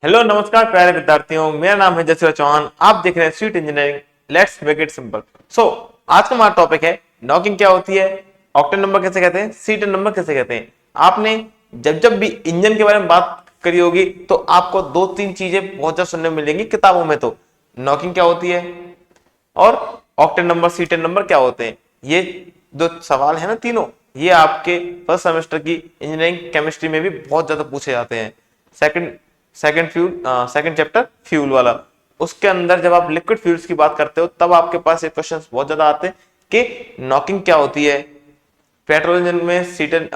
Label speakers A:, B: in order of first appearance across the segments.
A: Hello नमस्कार प्यारे विद्यार्थियों, मेरा नाम है जसवीर चौहान। आप देख रहे हैं sweet engineering. Let's make it simple. So आज का हमारा टॉपिक है नॉकिंग क्या होती है, ऑक्टेन नंबर कैसे कहते हैं, सीटन नंबर कैसे कहते हैं। आपने जब जब भी इंजन के बारे में बात करी होगी तो आपको दो तीन चीजें बहुत ज्यादा सुनने में मिलेंगी किताबों में। तो नॉकिंग क्या होती है और ऑक्टेन नंबर सीटन नंबर क्या होते हैं। ये जो सवाल है ना तीनों, ये आपके फर्स्ट सेमेस्टर की इंजीनियरिंग केमिस्ट्री में भी बहुत ज्यादा पूछे जाते हैं। सेकंड सेकंड चैप्टर फ्यूल वाला, उसके अंदर जब आप लिक्विड फ्यूल्स की बात करते हो तब आपके पास ये क्वेश्चंस बहुत ज्यादा आते हैं कि नॉकिंग क्या होती है, पेट्रोल इंजन में सीटन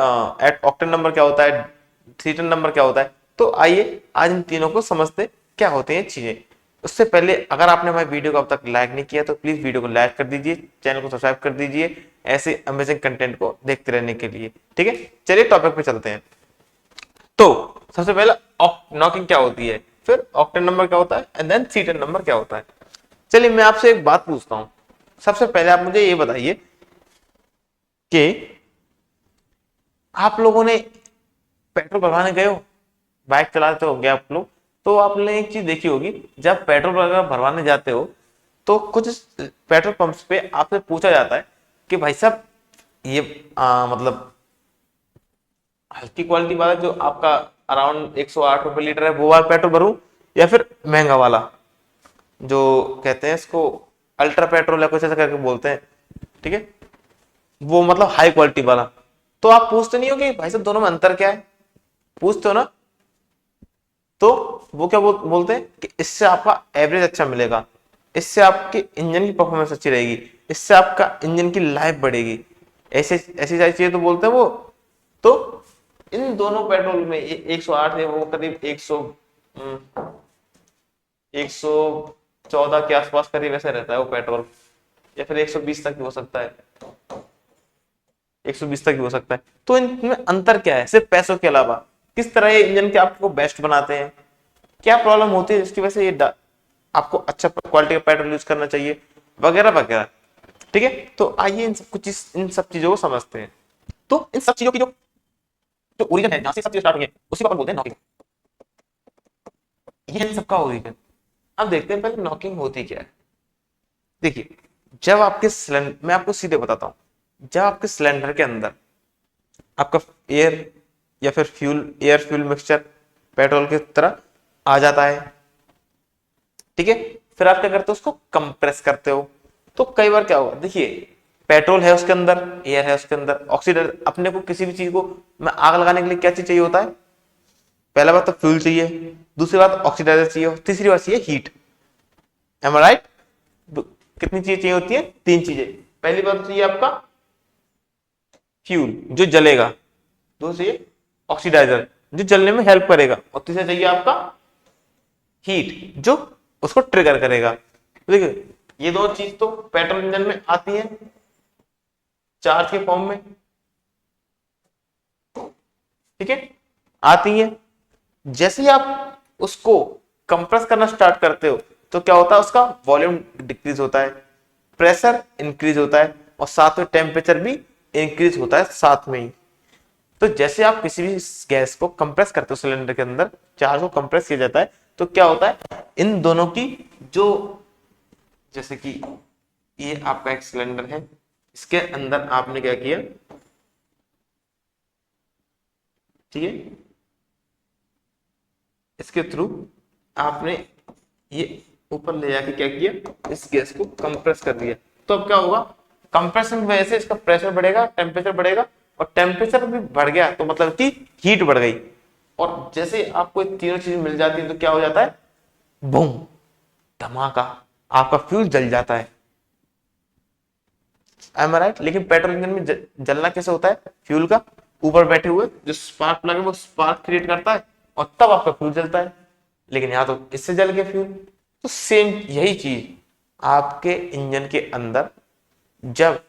A: ऑक्टेन नंबर क्या होता है, सीटन नंबर क्या होता है। तो आइए आज इन तीनों को समझते क्या होते हैं चीजें। उससे पहले अगर आपने हमारी वीडियो को अब तक लाइक नहीं किया तो प्लीज वीडियो को लाइक कर दीजिए, चैनल को सब्सक्राइब कर दीजिए ऐसे अमेजिंग कंटेंट को देखते रहने के लिए। ठीक है, चलिए टॉपिक पे चलते हैं। तो सबसे पहले नॉकिंग क्या होती है, फिर ऑक्टेन नंबर क्या होता है एंड देन सीटन नंबर क्या होता है। चलिए मैं आपसे एक बात पूछता हूं। सबसे पहले आप मुझे ये बताइए कि आप लोगों ने पेट्रोल भरवाने गए हो, बाइक चलाते हो गए आप लोग, तो आपने एक चीज देखी होगी, जब पेट्रोल वगैरह भरवाने जाते हो तो कुछ पेट्रोल पंप्स पे आपसे पूछा जाता है कि भाई साहब ये मतलब हल्की क्वालिटी वाला जो आपका अराउंड 108 रुपए लीटर है वो वाला पेट्रोल भरूं, या फिर महंगा वाला जो कहते हैं इसको अल्ट्रा पेट्रोल या कुछ ऐसा करके बोलते हैं। ठीक है, वो मतलब हाई क्वालिटी वाला। तो आप पूछते नहीं हो कि भाई साहब दोनों में अंतर क्या है, पूछते हो ना। तो वो क्या बोलते हैं कि इससे आपका एवरेज अच्छा मिलेगा, इससे आपके इंजन की परफॉर्मेंस अच्छी रहेगी, इससे आपका इंजन की लाइफ बढ़ेगी, ऐसे ऐसी सारी चीजें तो बोलते हैं वो। तो इन दोनों पेट्रोल में 108 है, वो करीब 114 के आसपास करीब ऐसे रहता है वो पेट्रोल, या फिर 120 तक भी हो सकता है, 120 तक भी हो सकता है। तो इनमें अंतर क्या है सिर्फ पैसों के अलावा, किस तरह ये इंजन के आपको बेस्ट बनाते हैं, क्या प्रॉब्लम होती है जिसकी वजह से ये आपको अच्छा क्वालिटी का पेट्रोल यूज करना चाहिए, वगैरह वगैरह। ठीक है, तो आइए इन सब चीजों को समझते हैं। तो इन सब चीजों की जो जो ओरिजिन है, जहां से सब चीजें स्टार्ट हुई है, उसी को अपन बोलते हैं नॉकिंग। ये इन सबका ओरिजिन। अब देखते हैं पहले नॉकिंग होती क्या है। देखिए, जब आपके सिलेंडर, मैं आपको सीधे बताता हूं, जब आपके सिलेंडर के अंदर आपका एयर या फिर एयर फ्यूल मिक्सचर पेट्रोल की तरह आ जाता है, ठीक है, फिर आप क्या करते हो, उसको कंप्रेस करते हो। तो कई बार क्या होगा, देखिए पेट्रोल है उसके अंदर, एयर है उसके अंदर, ऑक्सीजन। अपने को किसी भी चीज को में आग लगाने के लिए क्या चीज चाहिए होता है, पहला बात तो फ्यूल चाहिए, दूसरी बात ऑक्सीडाइजर चाहिए, तीसरी बात चाहिए हीट। एम आई राइट? कितनी चीजें चाहिए होती है, तीन चीजें। पहली बात चाहिए आपका फ्यूल जो जलेगा, दूसरी ऑक्सीडाइजर जो जलने में हेल्प करेगा, और तीसरा चाहिए आपका हीट जो उसको ट्रिगर करेगा। देखिए ये दो चीज तो पेट्रोल इंजन में आती है चार्ज के फॉर्म में, ठीक है, आती है। जैसे ही आप उसको कंप्रेस करना स्टार्ट करते हो तो क्या होता है, उसका वॉल्यूम डिक्रीज होता है, प्रेशर इंक्रीज होता है, और साथ में टेम्परेचर भी इंक्रीज होता है साथ में ही। तो जैसे आप किसी भी गैस को कंप्रेस करते हो, सिलेंडर के अंदर चार्ज को कंप्रेस किया जाता है, तो क्या होता है, इन दोनों की जो, जैसे कि ये आपका एक सिलेंडर है, इसके अंदर आपने क्या किया, ठीक है, इसके थ्रू आपने ये ऊपर ले जाके क्या किया, इस गैस को कंप्रेस कर दिया। तो अब क्या होगा, कंप्रेशन की वजह से इसका प्रेशर बढ़ेगा, टेम्परेचर बढ़ेगा, और टेम्परेचर भी बढ़ गया तो मतलब कि हीट बढ़ गई। और जैसे आपको तीनों चीज मिल जाती है तो क्या हो जाता है, बूम, धमाका, आपका फ्यूल जल जाता है। एम आई राइट? लेकिन पेट्रोल इंजन में जलना कैसे होता है, फ्यूल का ऊपर बैठे हुए जो स्पार्क प्लग है वो स्पार्क क्रिएट करता है और तब आपका फ्यूल जलता है। लेकिन यहां तो इससे जल गया फ्यूल। तो सेम यही चीज आपके इंजन के अंदर, जब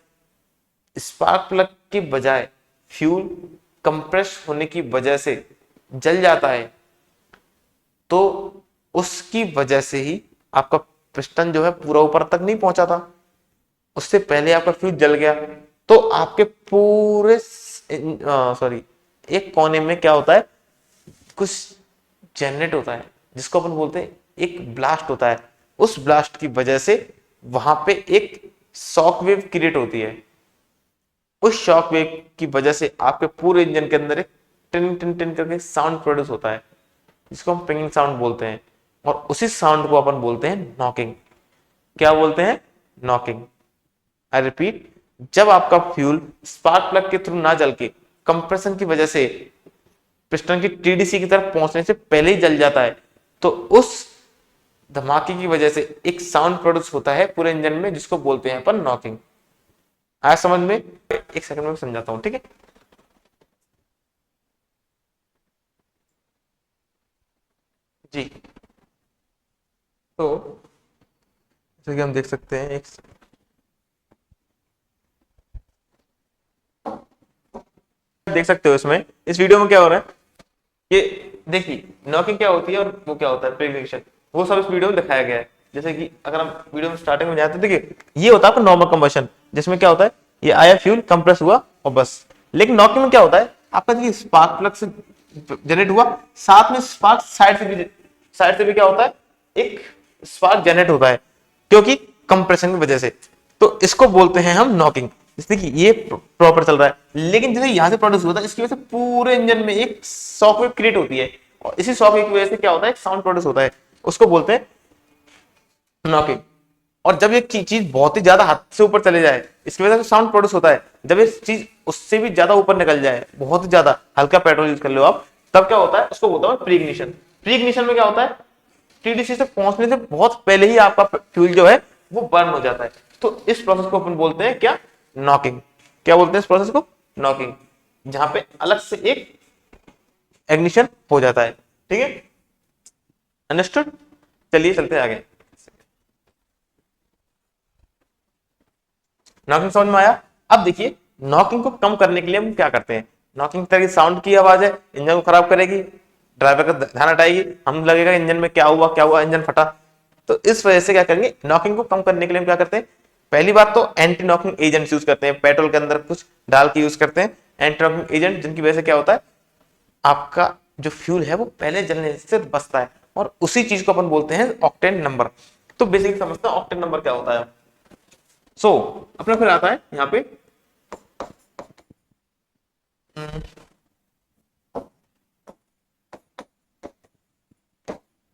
A: स्पार्क प्लग की बजाय फ्यूल कंप्रेस होने की वजह से जल जाता है, तो उसकी वजह से ही आपका पिस्टन जो है पूरा ऊपर तक नहीं पहुंचा था, उससे पहले आपका फ्यूज जल गया। तो आपके पूरे सॉरी एक कोने में क्या होता है, कुछ जनरेट होता है, जिसको अपन बोलते हैं एक ब्लास्ट होता है, उस ब्लास्ट की वजह से वहां पे एक शॉक वेव क्रिएट होती है। उस शॉक वेव की वजह से आपके पूरे इंजन के अंदर एक टिन टिन टिन करके साउंड प्रोड्यूस होता है, जिसको हम पिंगिंग साउंड बोलते हैं। और उसी साउंड को अपन बोलते हैं नॉकिंग। क्या बोलते हैं? नॉकिंग। आई रिपीट, जब आपका फ्यूल स्पार्क प्लग के थ्रू ना जल के कंप्रेशन की वजह से पिस्टन की टीडीसी की तरफ पहुंचने से पहले ही जल जाता है, तो उस धमाके की वजह से एक साउंड प्रोड्यूस होता है पूरे इंजन में, जिसको बोलते हैं अपन नॉकिंग। आया समझ में? एक सेकंड में समझाता हूं, ठीक है? जी, तो जैसे कि हम देख सकते हैं, एक देख सकते हो इसमें, इस वीडियो में क्या हो रहा है, ये देखिए नॉकिंग क्या होती है और वो क्या होता है प्रेग्नेशन, वो सब इस वीडियो में दिखाया गया है। जैसे कि अगर हम वीडियो में स्टार्टिंग में जाते हैं, देखिए ये होता है नॉर्मल कंबशन, जिसमें क्या होता है, ये आया फ्यूल कंप्रेस हुआ और बस। लेकिन नॉकिंग में क्या होता है, आपका देखिए स्पार्क प्लग से जनरेट हुआ, साथ में स्पार्क साइड से भी क्या होता है, एक स्पार्क जनरेट होता है, क्योंकि कंप्रेशन की वजह से। तो इसको बोलते हैं हम नॉकिंग। जैसे कि ये प्रॉपर चल रहा है, लेकिन जैसे यहां से प्रोड्यूस होता है, इसकी वजह से पूरे इंजन में एक शॉकवेव क्रिएट होती है, और इसी शॉकवेव की वजह से क्या होता है, एक साउंड प्रोड्यूस होता है, उसको बोलते हैं नॉकिंग। और जब ये चीज बहुत ही ज्यादा हद से ऊपर चले जाए, इसकी वजह से साउंड प्रोड्यूस होता है। जब ये चीज उससे भी ज्यादा ऊपर निकल जाए, बहुत ही ज्यादा हल्का पेट्रोल यूज कर लो आप, तब क्या होता है, उसको बोलता हूं प्रीग्निशन। प्रीग्निशन में क्या होता है, टीडीसी से पहुंचने से बहुत पहले ही आपका फ्यूल जो है वो बर्न हो जाता है। तो इस प्रोसेस को अपन बोलते हैं क्या, नॉकिंग। क्या बोलते हैं इस प्रोसेस को? नॉकिंग। जहां पे अलग से एक इग्निशन हो जाता है। ठीक है, अंडरस्टूड? चलिए चलते हैं आगे। नॉकिंग समझ में आया? अब देखिए, नॉकिंग को कम करने के लिए हम क्या करते हैं। नॉकिंग तरह की साउंड की आवाज है, इंजन को खराब करेगी, ड्राइवर का ध्यान हटाएगी, हम लगेगा इंजन में क्या हुआ, इंजन फटा। तो इस वजह से क्या करेंगे, नॉकिंग को कम करने के लिए हम क्या करते हैं, पहली बात तो एंटी नॉकिंग एजेंट यूज करते हैं, पेट्रोल के अंदर कुछ डाल के यूज करते हैं एंटी नॉकिंग एजेंट, जिनकी वजह से क्या होता है, आपका जो फ्यूल है वो पहले जलने से बचता है। और उसी चीज को अपन बोलते हैं ऑक्टेन नंबर। तो बेसिकली समझते हैं ऑक्टेन नंबर क्या होता है। सो अपना फिर आता है यहाँ पे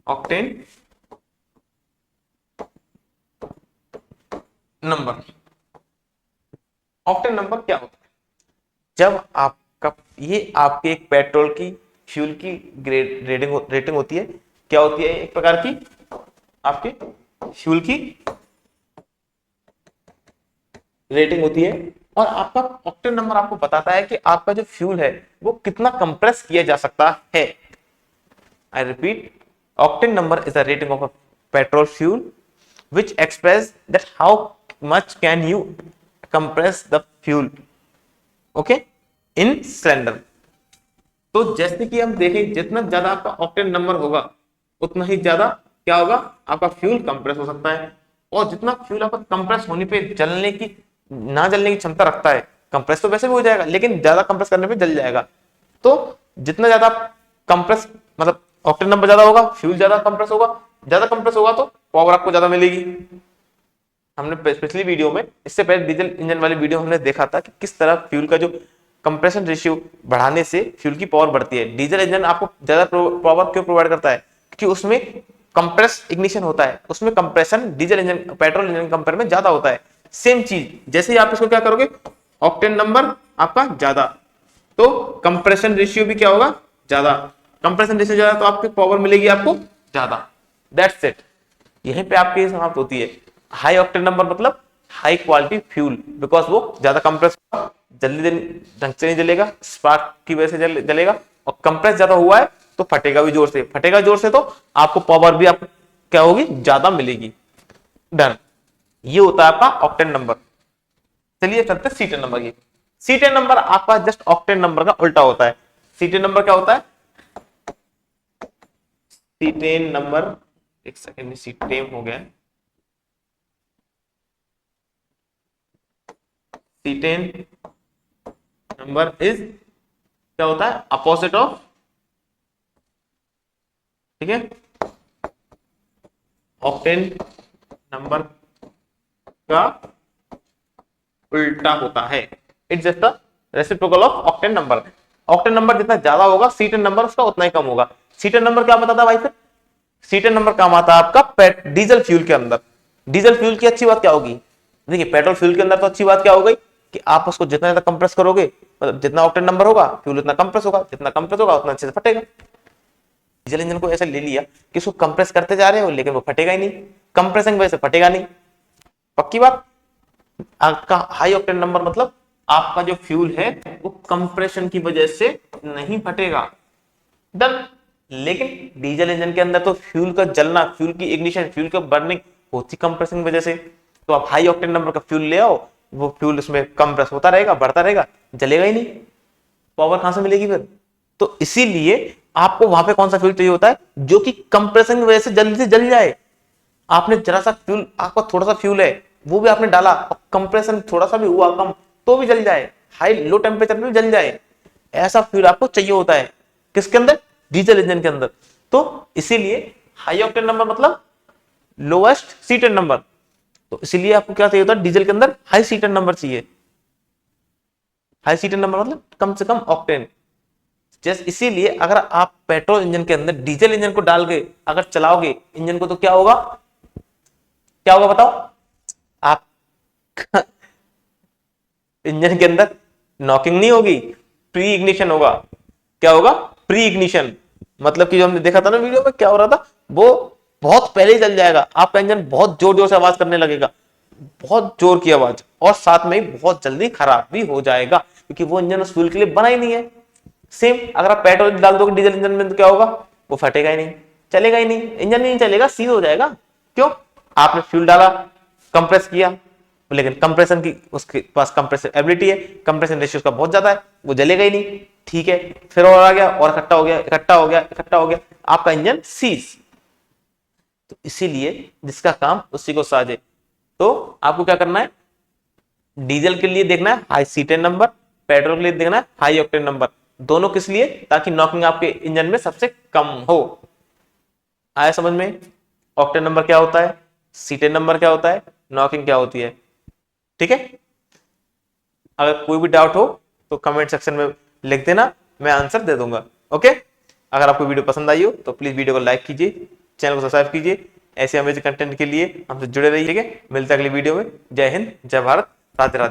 A: ऑक्टेन नंबर। ऑक्टेन नंबर क्या होता है, जब आपका ये आपके एक पेट्रोल की फ्यूल की ग्रेड रेटिंग होती है। क्या होती है, एक प्रकार की आपके फ्यूल की रेटिंग होती है, और आपका ऑक्टेन नंबर आपको बताता है कि आपका जो फ्यूल है वो कितना कंप्रेस किया जा सकता है। I repeat, octane number is the rating of a petrol fuel which express that how much can you compress the fuel, okay, in cylinder। तो जैसे कि हम देखें, जितना ज्यादा आपका ऑक्टेन नंबर होगा, उतना ही ज्यादा क्या होगा, आपका फ्यूल कंप्रेस हो सकता है। और जितना फ्यूल आपका कंप्रेस होने पे जलने की ना जलने की क्षमता रखता है, कंप्रेस तो वैसे भी हो जाएगा, लेकिन ज्यादा कंप्रेस करने पे जल जाएगा। तो जितना ज्यादा कंप्रेस, मतलब ऑक्टेन नंबर ज्यादा होगा, फ्यूल ज्यादा कंप्रेस होगा तो पावर आपको ज्यादा मिलेगी। हमने पिछली वीडियो में, इससे पहले डीजल इंजन वाली वीडियो हमने देखा था कि किस तरह फ्यूल का जो कंप्रेशन रेशियो बढ़ाने से फ्यूल की पावर बढ़ती है। डीजल इंजन आपको ज्यादा पावर क्यों प्रोवाइड करता है, क्योंकि उसमें कंप्रेस इग्निशन होता है, उसमें compression diesel engine petrol engine compare में ज्यादा होता है। सेम चीज, जैसे ही आप इसको क्या करोगे, ऑक्टेन नंबर आपका ज्यादा, तो कंप्रेशन रेशियो भी क्या होगा, ज्यादा। कंप्रेशन रेशियो ज्यादा तो आपकी पावर मिलेगी आपको ज्यादा। दैट्स इट, यहीं पे आपकी समाप्त होती है। हाई ऑक्टेन नंबर मतलब हाई क्वालिटी फ्यूल, बिकॉज वो ज्यादा कंप्रेस, जल्दी ढंग से नहीं जलेगा, स्पार्क की वजह से जलेगा, और कंप्रेस ज्यादा हुआ है तो फटेगा भी जोर से, तो आपको पावर भी आपको क्या होगी, ज्यादा मिलेगी। डन, ये होता है आपका ऑक्टेन नंबर। चलिए चलते हैं सीटेन नंबर की। सीटेन नंबर आपका जस्ट ऑक्टेन नंबर का उल्टा होता है। सीटेन नंबर क्या होता है, सीटेन नंबर, एक सेकेंड में सीटेन हो गया, सीटेन नंबर इज क्या होता है, अपोजिट ऑफ, ठीक है, ऑक्टेन नंबर का उल्टा होता है। It's just the reciprocal of octane number. Octane number जितना ज्यादा होगा सीटेन नंबर उसका उतना ही कम होगा। सीटेन नंबर क्या बताता भाई? फिर सीटेन नंबर काम आता है आपका डीजल फ्यूल के अंदर। डीजल फ्यूल की अच्छी बात क्या होगी? देखिए पेट्रोल फ्यूल के अंदर तो अच्छी बात क्या हो गई कि आप उसको जितना ज्यादा कंप्रेस करोगे, मतलब जितना ऑक्टेन नंबर होगा फ्यूल उतना कंप्रेस होगा, जितना कंप्रेस होगा उतना अच्छे से फटेगा। डीजल इंजन को ऐसा ले लिया कि उसको कंप्रेस करते जा रहे हो लेकिन वो फटेगा ही नहीं, कंप्रेसिंग वजह से फटेगा नहीं। पक्की बात। आपका हाई ऑक्टेन नंबर मतलब आपका जो फ्यूल है वो कंप्रेशन की वजह से नहीं फटेगा। डन। लेकिन डीजल इंजन के अंदर तो फ्यूल का जलना, फ्यूल की इग्निशन, फ्यूल का बर्निंग होती कंप्रेसिंग वजह से। तो आप हाई ऑक्टेन नंबर का फ्यूल ले आओ, वो फ्यूल उसमें कंप्रेस होता रहेगा, बढ़ता रहेगा, जलेगा ही नहीं, पावर कहां से मिलेगी फिर? तो इसीलिए आपको वहां पे कौन सा फ्यूल चाहिए होता है? जो कि कंप्रेशन की वजह से जल्दी से जल जाए। आपने जरा सा फ्यूल, आपका थोड़ा सा फ्यूल है वो भी आपने डाला और कंप्रेशन थोड़ा सा भी हुआ कम तो भी जल जाए, हाई लो टेम्परेचर में जल जाए, ऐसा फ्यूल आपको चाहिए होता है। किसके अंदर? डीजल इंजन के अंदर। तो इसीलिए हाई ऑक्टेन नंबर मतलब लोएस्ट सीटेन नंबर। तो इसीलिए आपको क्या चाहिए होता है? डीजल के अंदर हाई सीटेन नंबर चाहिए। हाई सीटेन नंबर मतलब कम से कम ऑक्टेन। जैसे इसीलिए अगर आप पेट्रोल इंजन के अंदर डीजल इंजन को डाल के अगर चलाओगे इंजन को तो क्या होगा? क्या होगा बताओ? आप इंजन के अंदर नॉकिंग नहीं होगी, प्री इग्निशन होगा। क्या होगा? Pre ignition. मतलब कि जो हमने देखा था ना वीडियो में क्या हो रहा था, वो बहुत पहले ही जल जाएगा, आपका इंजन बहुत जोर जोर से आवाज करने लगेगा, बहुत जोर की आवाज, और साथ में ही बहुत जल्दी खराब भी हो जाएगा क्योंकि वो इंजन उस फ्यूल के लिए बना ही नहीं है। सेम अगर आप पेट्रोल डाल दोगे डीजल इंजन में तो क्या होगा? वो फटेगा ही नहीं, चलेगा ही नहीं, इंजन नहीं चलेगा, सीज हो जाएगा। क्यों? आपने फ्यूल डाला, कंप्रेस किया, लेकिन कंप्रेशन की उसके पास कंप्रेसिव एबिलिटी है, कंप्रेशन रेशियो उसका बहुत ज्यादा है, वो जलेगा ही नहीं। ठीक है, फिर और आ गया और इकट्ठा हो गया, इकट्ठा हो गया, इकट्ठा हो गया, आपका इंजन सीज। तो इसीलिए जिसका काम उसी को साजे। तो आपको क्या करना है? डीजल के लिए देखना है हाई सीटेन नंबर, पेट्रोल के लिए देखना है हाई ऑक्टेन नंबर। दोनों किस लिए? ताकि नॉकिंग आपके इंजन में सबसे कम हो। आया समझ में? ऑक्टेन नंबर क्या होता है, सीटेन नंबर क्या होता है, नॉकिंग क्या होती है। ठीक है। अगर कोई भी डाउट हो तो कमेंट सेक्शन में लिख देना, मैं आंसर दे दूंगा। ओके। अगर आपको वीडियो पसंद आई हो तो प्लीज वीडियो को लाइक कीजिए, चैनल को सब्सक्राइब कीजिए। ऐसे अमेजिंग कंटेंट के लिए हमसे जुड़े रहिए। मिलते हैं अगली वीडियो में। जय हिंद, जय भारत, राधे राधे।